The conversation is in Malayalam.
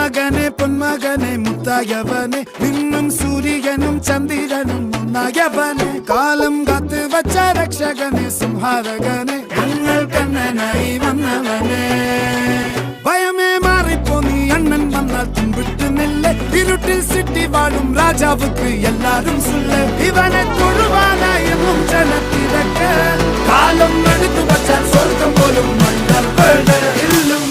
മകനെ പൊന്മകനെ മുത്തായവനെ നിന്നും സൂര്യനും ചന്ദ്രനും ഒന്നായവനെ കാലം കാത്ത് വച്ച രക്ഷകനെ സംഹാരകനെ ഞങ്ങൾ കണ്ണനായി വന്നവനെ ഭയമേ മാറിപ്പോ നീ അണ്ണൻ വന്നാൽ തുമ്പിട്ട് നെല്ല് ഇരുട്ടിൽ സിറ്റി വാഴും രാജാവുക്ക് എല്ലാരും സുല്ല് ഇവനെ തൊഴുവാനായും ജനത്തിരക്ക് കാലം എടുത്തു വച്ചാൽ സ്വർഗം പോലും മണ്ണൽ ഇല്ലും